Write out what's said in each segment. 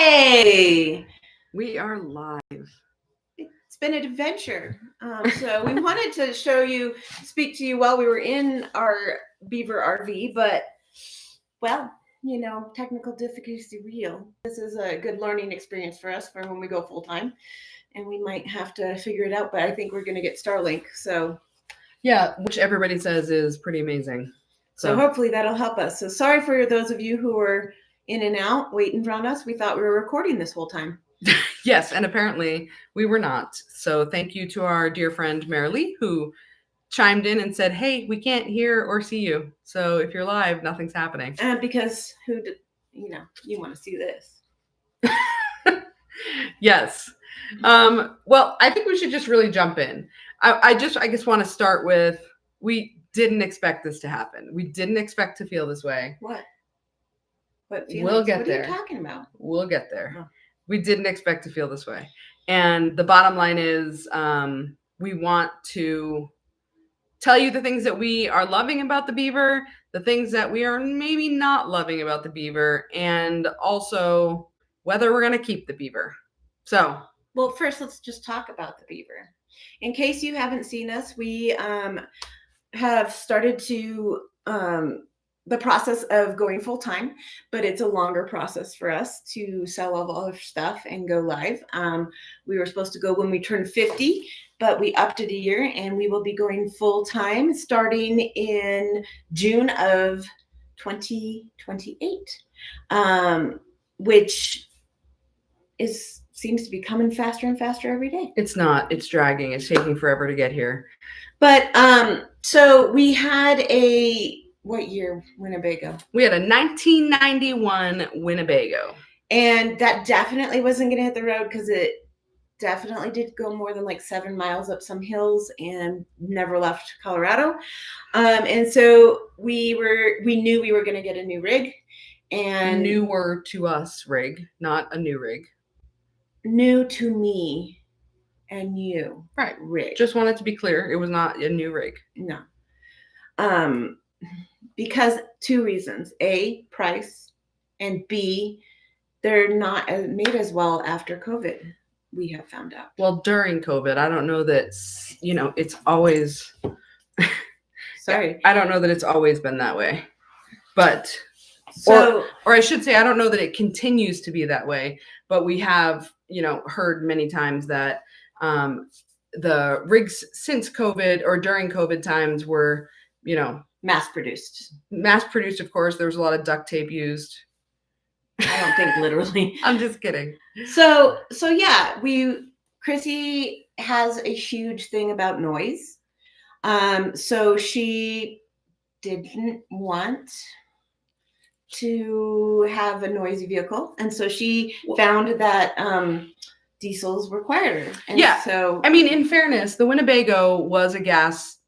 Hey, We are live. it's been an adventure. So we wanted to speak to you while we were in our Beaver RV, but well, technical difficulties are real. This is a good learning experience for us for when we go full time, and we might have to figure it out. But I think we're going to get Starlink, Yeah, which everybody says is pretty amazing. So hopefully that'll help us. So sorry for those of you who were in and out waiting around us. We thought we were recording this whole time. Yes, and apparently we were not. So thank you to our dear friend Marilee, who chimed in and said, "Hey, we can't hear or see you. So if you're live, nothing's happening." Because you want to see this. Yes. Well, I think we should just really jump in. I guess want to start with, we didn't expect this to happen. We didn't expect to feel this way. What feelings? We'll get there. What are you talking about? We'll get there. Oh. We didn't expect to feel this way. And the bottom line is, we want to tell you the things that we are loving about the Beaver, the things that we are maybe not loving about the Beaver, and also whether we're going to keep the Beaver. So, well, first let's just talk about the Beaver. In case you haven't seen us, we have started to the process of going full time, but it's a longer process for us to sell all our stuff and go live. We were supposed to go when we turned 50, but we upped it a year, and we will be going full time starting in June of 2028, which seems to be coming faster and faster every day. It's not. It's dragging. It's taking forever to get here. But so we had what year Winnebago? We had a 1991 Winnebago. And that definitely wasn't going to hit the road because it definitely did go more than like 7 miles up some hills and never left Colorado. And so we knew we were going to get a new rig. And newer to us rig, not a new rig. New to me and you. Right. Rig. Just wanted to be clear. It was not a new rig. No. Because 2 reasons. A, price, and B, they're not made as well after COVID, we have found out. Well, during COVID, I don't know that, it's always... Sorry. I don't know that it's always been that way. But... or I should say, I don't know that it continues to be that way, but we have, heard many times that the rigs since COVID or during COVID times were, mass produced, of course. There was a lot of duct tape used. I don't think literally. I'm just kidding. So yeah, Chrissy has a huge thing about noise. So she didn't want to have a noisy vehicle, and so she found that diesels were quieter. And yeah. So I mean, in fairness, the Winnebago was a gas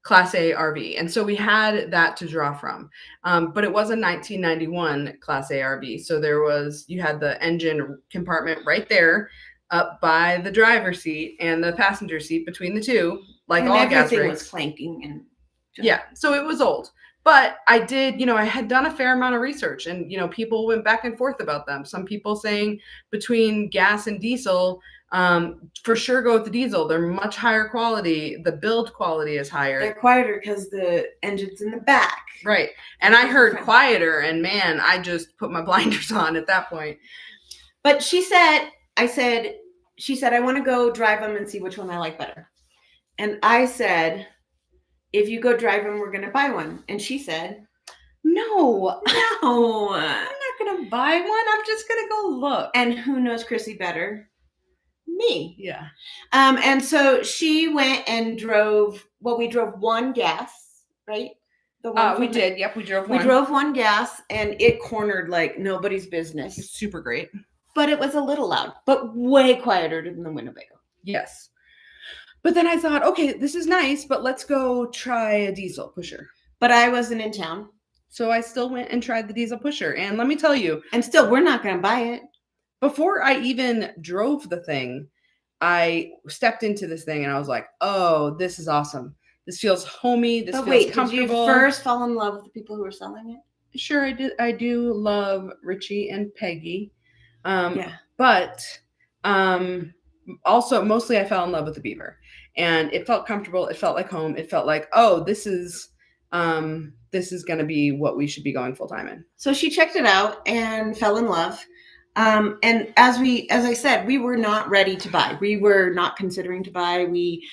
Class A RV, and so we had that to draw from. But it was a 1991 Class A RV, so you had the engine compartment right there, up by the driver's seat and the passenger seat between the two, like and all gas rigs. Everything was clanking and yeah, so it was old. But I did, I had done a fair amount of research, and, people went back and forth about them. Some people saying between gas and diesel, for sure go with the diesel. They're much higher quality. The build quality is higher. They're quieter because the engine's in the back. Right. And I heard quieter, and man, I just put my blinders on at that point. But she said, I want to go drive them and see which one I like better. And I said, if you go drive them, we're going to buy one. And she said, no, I'm not going to buy one. I'm just going to go look. And who knows Chrissy better? Me. Yeah. And so she went and drove. Well, we drove one gas, right? We did. Yep. We drove one. We drove one gas, and it cornered like nobody's business. It's super great. But it was a little loud, but way quieter than the Winnebago. Yes. But then I thought, okay, this is nice, but let's go try a diesel pusher. But I wasn't in town. So I still went and tried the diesel pusher. And let me tell you. And still, we're not going to buy it. Before I even drove the thing, I stepped into this thing and I was like, oh, this is awesome. This feels homey. This feels comfortable. Did you first fall in love with the people who were selling it? Sure, I did. I do love Richie and Peggy. Yeah. But also, mostly I fell in love with the beaver, and it felt comfortable. It felt like home. It felt like, oh, this is going to be what we should be going full time in. So she checked it out and fell in love. And as I said, we were not ready to buy. We were not considering to buy. We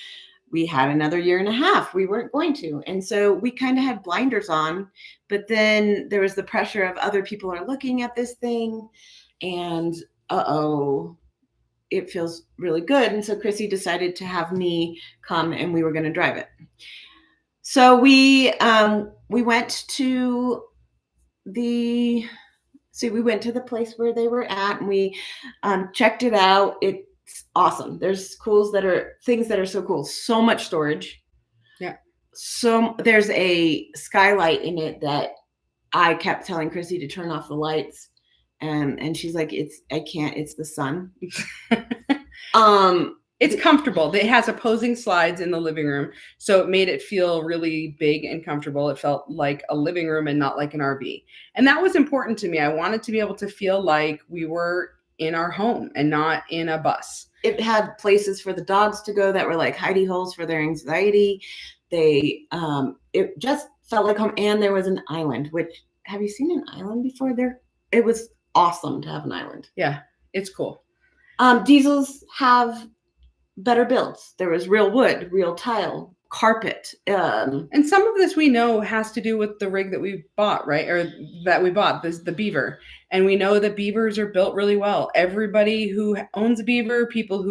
had another year and a half. We weren't going to. And so we kind of had blinders on, but then there was the pressure of other people are looking at this thing and it feels really good. And so Chrissy decided to have me come and we were going to drive it. So we went to the place where they were at and we checked it out. It's awesome. There's things that are so cool. So much storage. Yeah. So there's a skylight in it that I kept telling Chrissy to turn off the lights. And she's like, I can't, it's the sun. It's comfortable. It has opposing slides in the living room. So it made it feel really big and comfortable. It felt like a living room and not like an RV. And that was important to me. I wanted to be able to feel like we were in our home and not in a bus. It had places for the dogs to go that were like hidey holes for their anxiety. It just felt like home. And there was an island, which, have you seen an island before there? It was awesome to have an island. Yeah, it's cool. Diesels have better builds. There was real wood, real tile, carpet. And some of this we know has to do with the rig that we bought, right? Or that we bought, the Beaver. And we know that Beavers are built really well. Everybody who owns a Beaver, people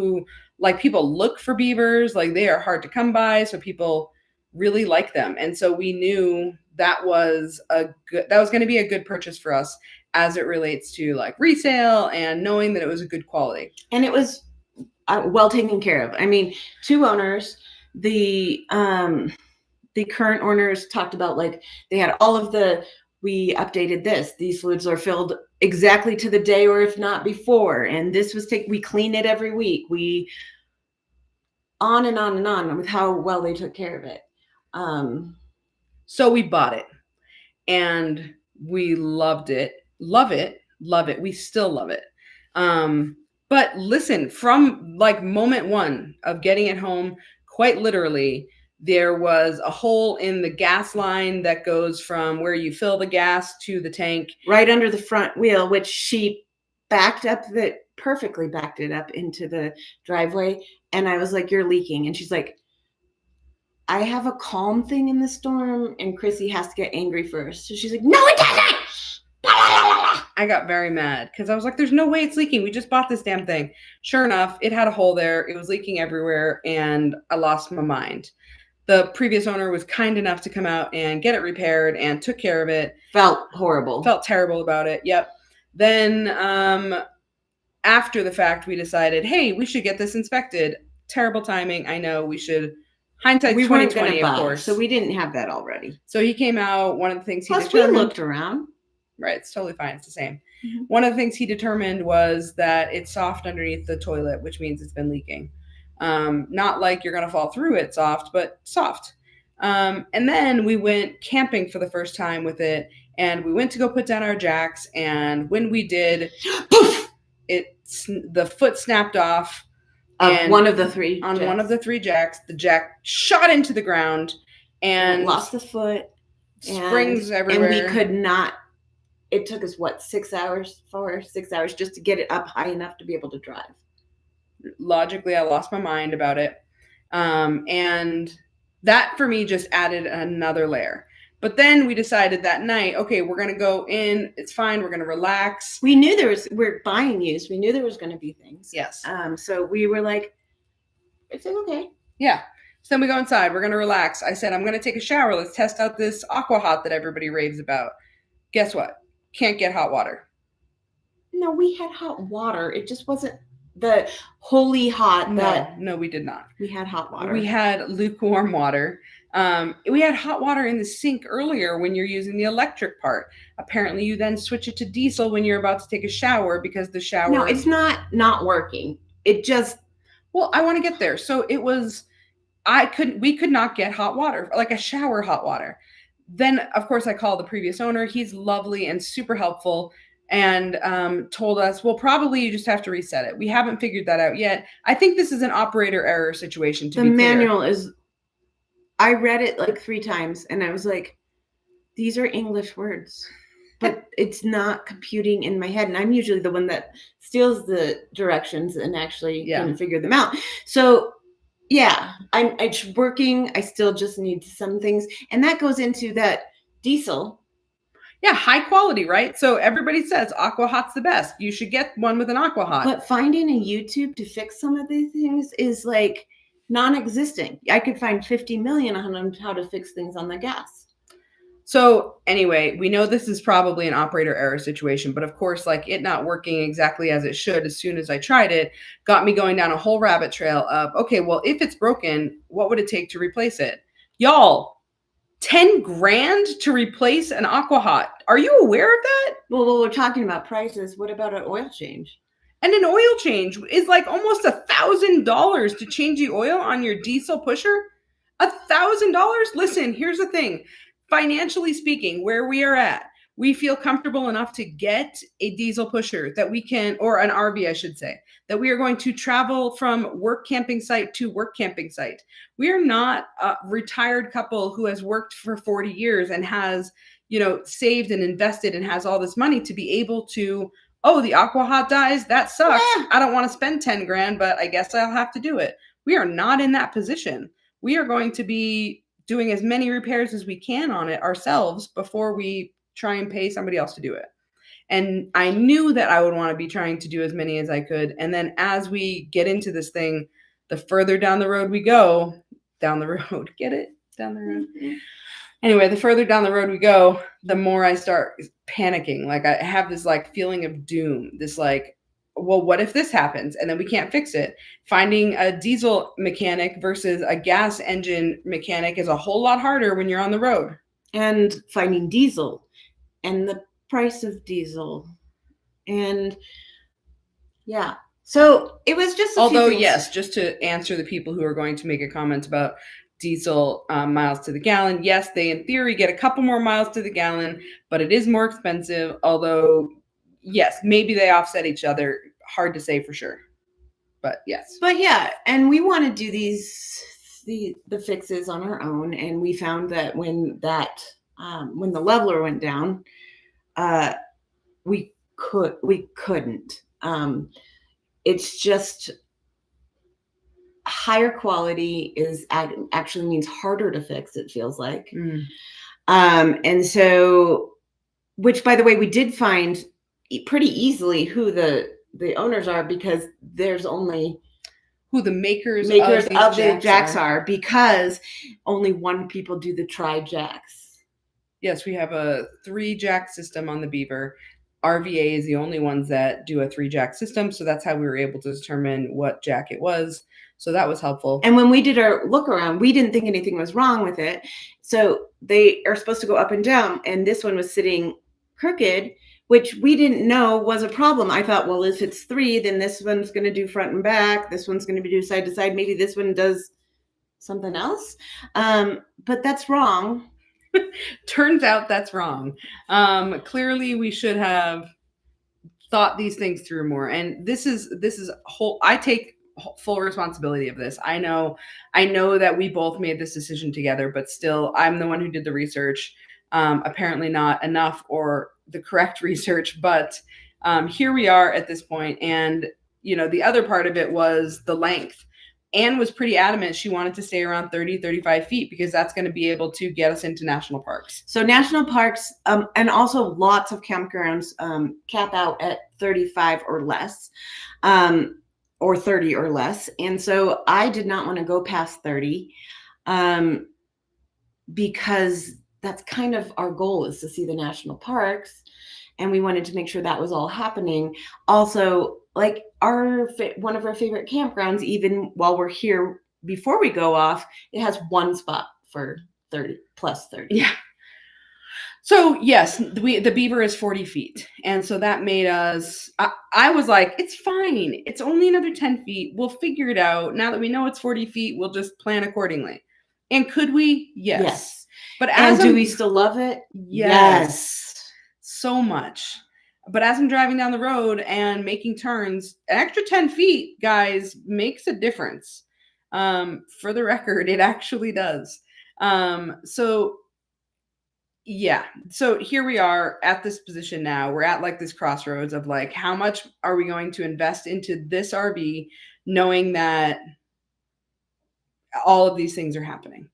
look for Beavers, like they are hard to come by. So people really like them. And so we knew that was going to be a good purchase for us as it relates to like resale and knowing that it was a good quality. And it was well taken care of. I mean, 2 owners, the current owners talked about like they had all of we updated these fluids are filled exactly to the day or if not before. And this was we clean it every week. We on and on and on with how well they took care of it. So we bought it and we loved it. Love it. We still love it. But listen, from like moment one of getting it home, quite literally, there was a hole in the gas line that goes from where you fill the gas to the tank. Right under the front wheel, which she perfectly backed it up into the driveway. And I was like, you're leaking. And she's like, I have a calm thing in the storm and Chrissy has to get angry first. So she's like, no, it doesn't. I got very mad because I was like, there's no way it's leaking. We just bought this damn thing. Sure enough, it had a hole there. It was leaking everywhere and I lost my mind. The previous owner was kind enough to come out and get it repaired and took care of it. Felt horrible. Felt terrible about it. Yep. Then after the fact, we decided, hey, we should get this inspected. Terrible timing. I know we should. Hindsight 2020, of course. So we didn't have that already. So he came out. One of the things he determined. We looked around. Right. It's totally fine. It's the same. Mm-hmm. One of the things he determined was that it's soft underneath the toilet, which means it's been leaking. Not like you're going to fall through it soft, but soft. And then we went camping for the first time with it. And we went to go put down our jacks. And when we did, poof, the foot snapped off. On one of the 3 jacks, the jack shot into the ground and lost the foot. Springs everywhere. And we could not. It took us 6 hours just to get it up high enough to be able to drive. Logically, I lost my mind about it. And that for me just added another layer. But then we decided that night, okay, we're going to go in. It's fine. We're going to relax. We knew we're buying used. We knew there was going to be things. Yes. So we were like, it's okay. Yeah. So then we go inside. We're going to relax. I said, I'm going to take a shower. Let's test out this Aqua Hot that everybody raves about. Guess what? Can't get hot water. No, we had hot water. It just wasn't the holy hot. No, we did not. We had hot water. We had lukewarm water. We had hot water in the sink earlier when you're using the electric part. Apparently, you then switch it to diesel when you're about to take a shower because the shower. No, it's not working. It just. Well, I want to get there. So it was. We could not get hot water, like a shower hot water. Then, of course, I called the previous owner. He's lovely and super helpful. and told us, well, probably you just have to reset it. We haven't figured that out yet. I think this is an operator error situation, to The be clear. manual is, I read it like 3 times and I was like, these are English words, but it's not computing in my head. And I'm usually the one that steals the directions and actually can figure them out. So yeah, it's working. I still just need some things. And that goes into that diesel. Yeah, high quality, right? So everybody says Aqua Hot's the best. You should get one with an Aqua Hot. But finding a YouTube to fix some of these things is like non-existent. I could find 50 million on how to fix things on the gas. So anyway, we know this is probably an operator error situation, but of course, like it not working exactly as it should as soon as I tried it got me going down a whole rabbit trail of, okay, well, if it's broken, what would it take to replace it? Y'all, 10 grand to replace an Aqua Hot. Are you aware of that? Well, we're talking about prices. What about an oil change? And an oil change is like almost $1,000 to change the oil on your diesel pusher. $1,000? Listen, here's the thing. Financially speaking, where we are at, we feel comfortable enough to get a diesel pusher that we can, or an RV, I should say, that we are going to travel from work camping site to work camping site. We are not a retired couple who has worked for 40 years and has, saved and invested and has all this money to be able to, oh, the Aqua Hot dies. That sucks. Yeah. I don't want to spend 10 grand, but I guess I'll have to do it. We are not in that position. We are going to be doing as many repairs as we can on it ourselves before we try and pay somebody else to do it. And I knew that I would want to be trying to do as many as I could. And then as we get into this thing, the further down the road we go, down the road, get it? Down the road. Mm-hmm. Anyway, the further down the road we go, the more I start panicking. Like I have this like feeling of doom, this like, well, what if this happens and then we can't fix it? Finding a diesel mechanic versus a gas engine mechanic is a whole lot harder when you're on the road. And finding diesel and the price of diesel. And yeah, so it was just although yes, just to answer the people who are going to make a comment about diesel miles to the gallon, yes, they in theory get a couple more miles to the gallon, but it is more expensive. Although yes, maybe they offset each other. Hard to say for sure, but yes. But yeah, and we want to do the fixes on our own, and we found that when the leveler went down, we couldn't. It's just higher quality is actually means harder to fix. It feels like, and so, which by the way, we did find pretty easily who the owners are, because there's only who the makers of the jacks are, because only one people do the tri-jacks. Yes, we have a 3-jack system on the Beaver. RVA is the only ones that do a 3-jack system, so that's how we were able to determine what jack it was. So that was helpful. And when we did our look around, we didn't think anything was wrong with it. So they are supposed to go up and down, and this one was sitting crooked, which we didn't know was a problem. I thought, well, if it's 3, then this one's going to do front and back. This one's going to do side to side. Maybe this one does something else. But that's wrong. Turns out that's wrong. Clearly, we should have thought these things through more. And this is whole. I take full responsibility of this. I know that we both made this decision together, but still, I'm the one who did the research. Apparently not enough or the correct research, but here we are at this point. And, the other part of it was the length. Anne was pretty adamant she wanted to stay around 30, 35 feet because that's going to be able to get us into national parks. So national parks, and also lots of campgrounds cap out at 35 or less, or 30 or less. And so I did not want to go past 30 because that's kind of our goal, is to see the national parks. And we wanted to make sure that was all happening. Also, like one of our favorite campgrounds, even while we're here, before we go off, it has one spot for 30 plus 30. Yeah. So yes, the Beaver is 40 feet. And so that made us, I was like, it's fine. It's only another 10 feet. We'll figure it out. Now that we know it's 40 feet, we'll just plan accordingly. And could we? Yes. But do we still love it? Yes. So much. But as I'm driving down the road and making turns, an extra 10 feet, guys, makes a difference. For the record, it actually does. So yeah. So here we are at this position now. We're at like this crossroads of like, how much are we going to invest into this RV, knowing that all of these things are happening?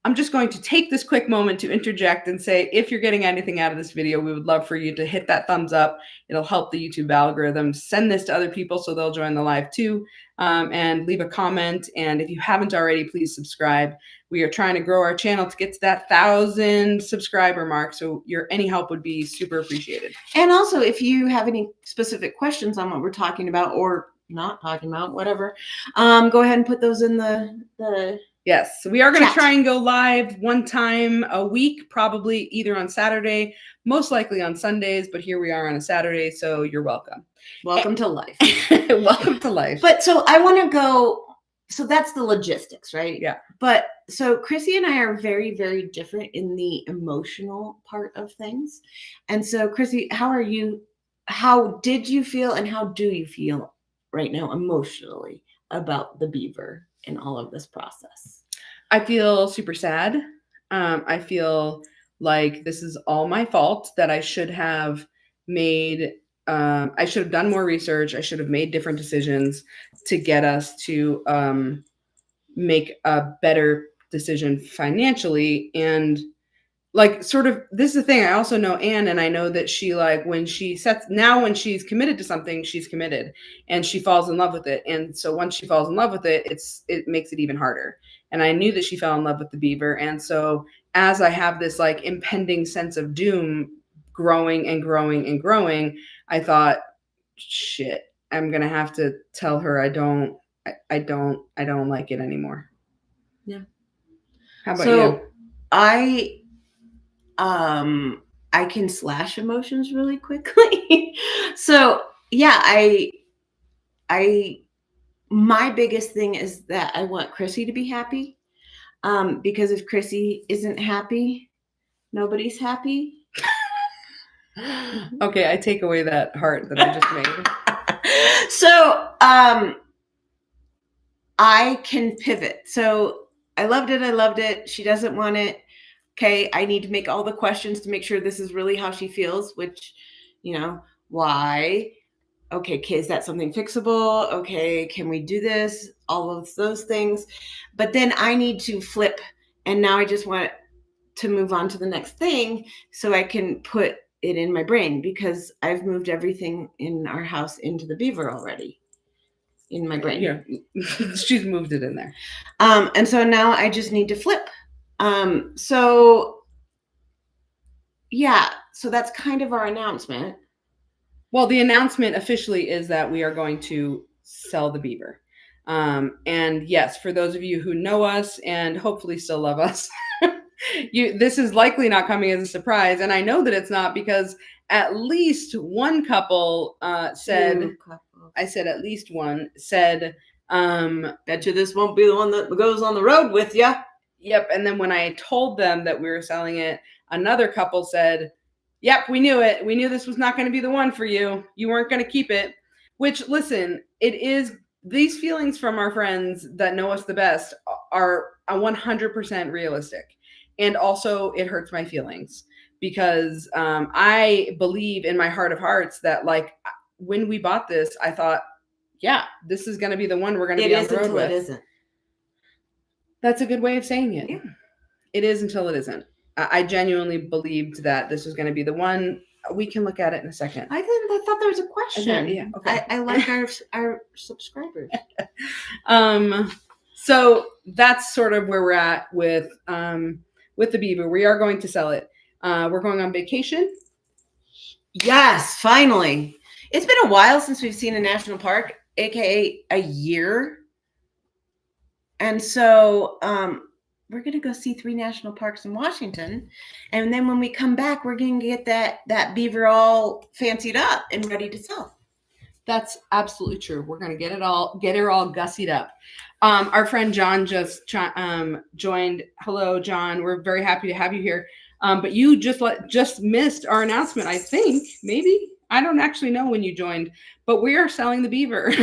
I'm just going to take this quick moment to interject and say, if you're getting anything out of this video, we would love for you to hit that thumbs up. It'll help the YouTube algorithm. Send this to other people so they'll join the live too, and leave a comment. And if you haven't already, please subscribe. We are trying to grow our channel to get to that 1,000 subscriber mark. So any help would be super appreciated. And also, if you have any specific questions on what we're talking about or not talking about, whatever, go ahead and put those in the Yes, so we are going to try and go live one time a week, probably either on Saturday, most likely on Sundays, but here we are on a Saturday, so you're welcome. Welcome to life. Welcome to life. But so I want to go, so that's the logistics, right? Yeah. But so Chrissy and I are very, very different in the emotional part of things. And so Chrissy, how did you feel and how do you feel right now emotionally about the Beaver in all of this process? I feel super sad. I feel like this is all my fault, that I should have done more research. I should have made different decisions to get us to make a better decision financially. And like, sort of, this is the thing. I also know Anne, and I know that she, like, when she's committed to something, she's committed and she falls in love with it. And so once she falls in love with it, it makes it even harder. And I knew that she fell in love with the Beaver. And so as I have this like impending sense of doom growing and growing and growing, I thought, shit, I'm going to have to tell her I don't like it anymore. Yeah. How about you? I can slash emotions really quickly. So yeah, my biggest thing is that I want Chrissy to be happy. Because if Chrissy isn't happy, nobody's happy. Okay, I take away that heart that I just made. So I can pivot. So I loved it. She doesn't want it. Okay, I need to make all the questions to make sure this is really how she feels, which, why? Okay, is that something fixable? Okay, can we do this? All of those things. But then I need to flip, and now I just want to move on to the next thing so I can put it in my brain, because I've moved everything in our house into the Beaver already in my brain. Yeah, she's moved it in there. And so now I just need to flip. So that's kind of our announcement. Well, the announcement officially is that we are going to sell the Beaver. And yes, for those of you who know us and hopefully still love us, this is likely not coming as a surprise. And I know that it's not, because at least one couple said, I said at least one said, bet you this won't be the one that goes on the road with you. Yep. And then when I told them that we were selling it, another couple said, yep, we knew it. We knew this was not going to be the one for you. You weren't going to keep it. Which, listen, it is, these feelings from our friends that know us the best are 100% realistic. And also it hurts my feelings, because I believe in my heart of hearts that, like, when we bought this, I thought, yeah, this is going to be the one we're going to be on the road with. It isn't. That's a good way of saying it. Yeah. It is until it isn't. I genuinely believed that this was going to be the one. We can look at it in a second. I thought there was a question. Yeah. Okay. I like our subscribers. So that's sort of where we're at with the Beaver. We are going to sell it. We're going on vacation. Yes, finally. It's been a while since we've seen a national park, aka a year. And so we're going to go see 3 national parks in Washington. And then when we come back, we're going to get that Beaver all fancied up and ready to sell. That's absolutely true. We're going to get her all gussied up. Our friend John just joined. Hello, John. We're very happy to have you here. But you just missed our announcement, I think. Maybe. I don't actually know when you joined, but we are selling the beaver.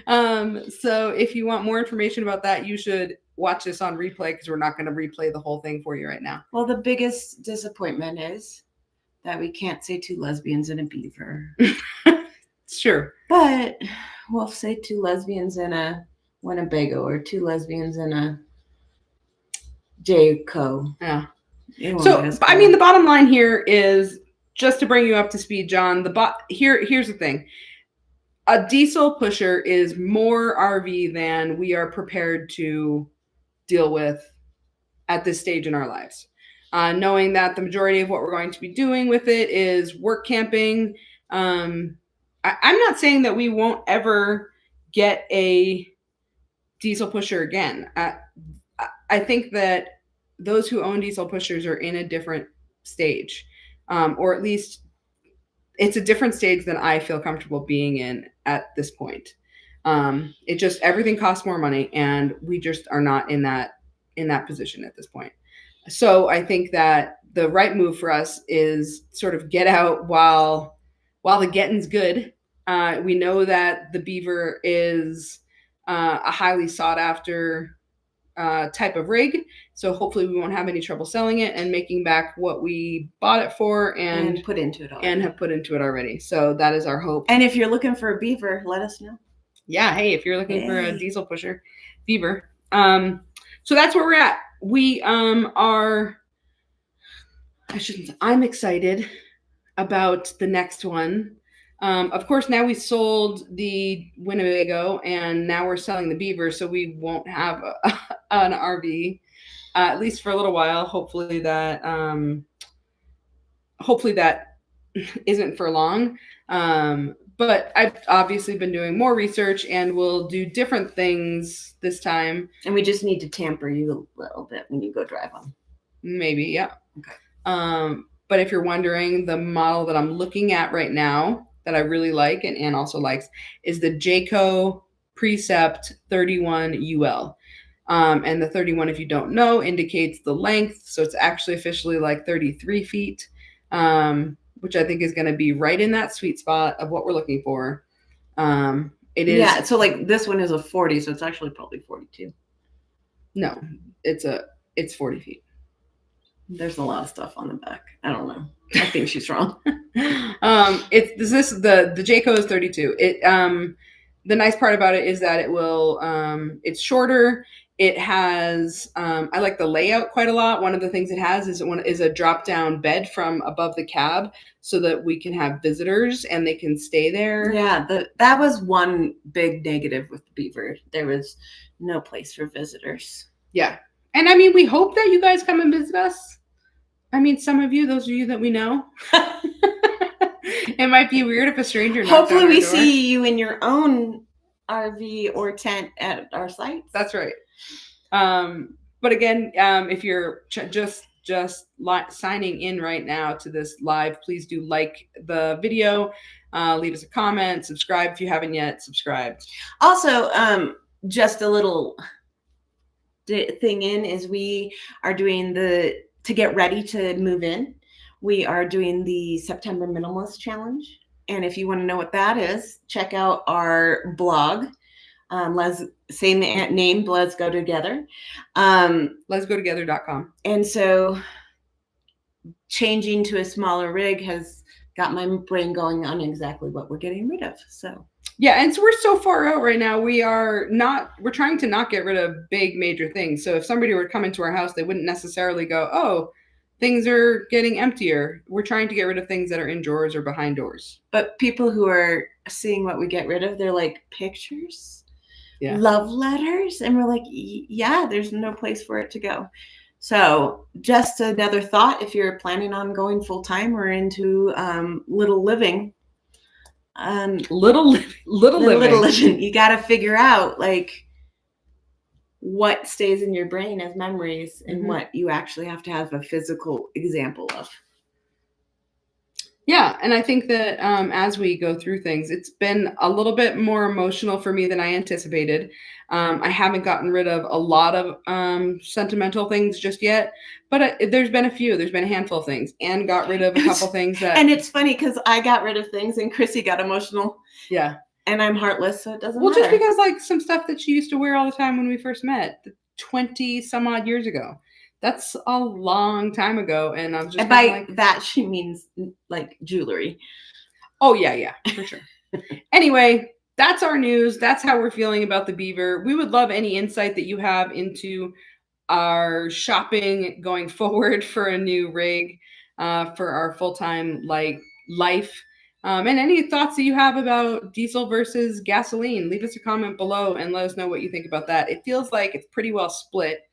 So if you want more information about that, you should watch this on replay because we're not going to replay the whole thing for you right now. Well, the biggest disappointment is that we can't say two lesbians and a beaver. Sure. But we'll say two lesbians and a Winnebago or two lesbians and a Jayco. Yeah. So, I mean, the bottom line here is, just to bring you up to speed, John, here's the thing. A diesel pusher is more RV than we are prepared to deal with at this stage in our lives. Knowing that the majority of what we're going to be doing with it is work camping. I'm not saying that we won't ever get a diesel pusher again. I think that those who own diesel pushers are in a different stage, or at least it's a different stage than I feel comfortable being in at this point. It just, everything costs more money, and we just are not in that position at this point. So I think that the right move for us is sort of get out while the getting's good. We know that the Beaver is a highly sought after type of rig, so hopefully we won't have any trouble selling it and making back what we bought it for and put into it already. And have put into it already. So that is our hope. And if you're looking for a Beaver, let us know. Yeah, hey, if you're looking for a diesel pusher, Beaver. So that's where we're at. We I'm excited about the next one. Of course, now we sold the Winnebago and now we're selling the Beaver, so we won't have an RV, at least for a little while. Hopefully that isn't for long. But I've obviously been doing more research and we'll do different things this time. And we just need to tamper you a little bit when you go drive them. Maybe, yeah. Okay. But if you're wondering, the model that I'm looking at right now that I really like and Ann also likes is the Jayco Precept 31 UL. And the 31, if you don't know, indicates the length. So it's actually officially like 33 feet, which I think is going to be right in that sweet spot of what we're looking for. It is. Yeah. So like this one is a 40, so it's actually probably 42. No, it's 40 feet. There's a lot of stuff on the back. I don't know. I think she's wrong. The Jayco is 32. The nice part about it is that it will, it's shorter. It has, I like the layout quite a lot. One of the things it has is a drop down bed from above the cab so that we can have visitors and they can stay there. Yeah. That was one big negative with the Beaver. There was no place for visitors. Yeah. And I mean, we hope that you guys come and visit us. I mean, some of you, those of you that we know. It might be weird if a stranger knocks Hopefully on our we door. see you in your own RV or tent at our sites. That's right. But again, if you're just signing in right now to this live, please do like the video, leave us a comment, subscribe if you haven't yet subscribed. Also, just a little thing is we are doing to get ready to move in. We are doing the September Minimalist Challenge. And if you want to know what that is, check out our blog. Same name, Let's Go Together. Let'sGoTogether.com. And so changing to a smaller rig has got my brain going on exactly what we're getting rid of. So yeah, and so we're so far out right now. We're trying to not get rid of big major things. So if somebody were to come into our house, they wouldn't necessarily go, oh, things are getting emptier. We're trying to get rid of things that are in drawers or behind doors. But people who are seeing what we get rid of, they're like, pictures? Yeah. Love letters? And we're like, yeah, there's no place for it to go. So just another thought, if you're planning on going full time or into little living, little living, you got to figure out like what stays in your brain as memories and what you actually have to have a physical example of. Yeah, and I think that as we go through things, it's been a little bit more emotional for me than I anticipated. I haven't gotten rid of a lot of sentimental things just yet, but there's been a few. There's been a handful of things, and got rid of a couple things that. And it's funny because I got rid of things, and Chrissy got emotional. Yeah, and I'm heartless, so it doesn't well, matter. just because like some stuff that she used to wear all the time when we first met, 20 some odd years ago. That's a long time ago, and I'm just and by like that she means like jewelry. Oh yeah, for sure. Anyway, that's our news. That's how we're feeling about the Beaver. We would love any insight that you have into our shopping going forward for a new rig for our full-time life. And any thoughts that you have about diesel versus gasoline, leave us a comment below and let us know what you think about that. It feels like it's pretty well split,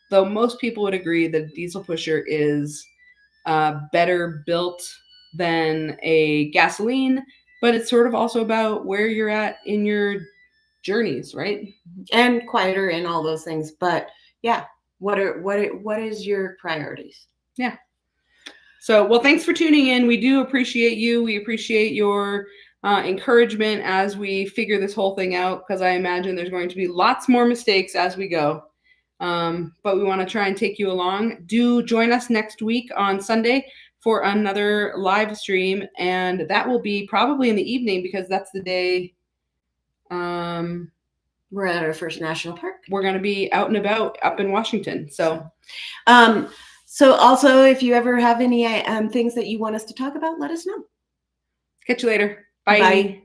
though most people would agree that diesel pusher is better built than a gasoline, but it's sort of also about where you're at in your journeys, right? And quieter and all those things. But yeah, what is your priorities? Yeah. So, well, thanks for tuning in. We do appreciate you. We appreciate your encouragement as we figure this whole thing out, because I imagine there's going to be lots more mistakes as we go. But we want to try and take you along. Do join us next week on Sunday for another live stream, and that will be probably in the evening because that's the day we're at our first national park. We're going to be out and about up in Washington. So also, if you ever have any things that you want us to talk about, let us know. Catch you later. Bye. Bye.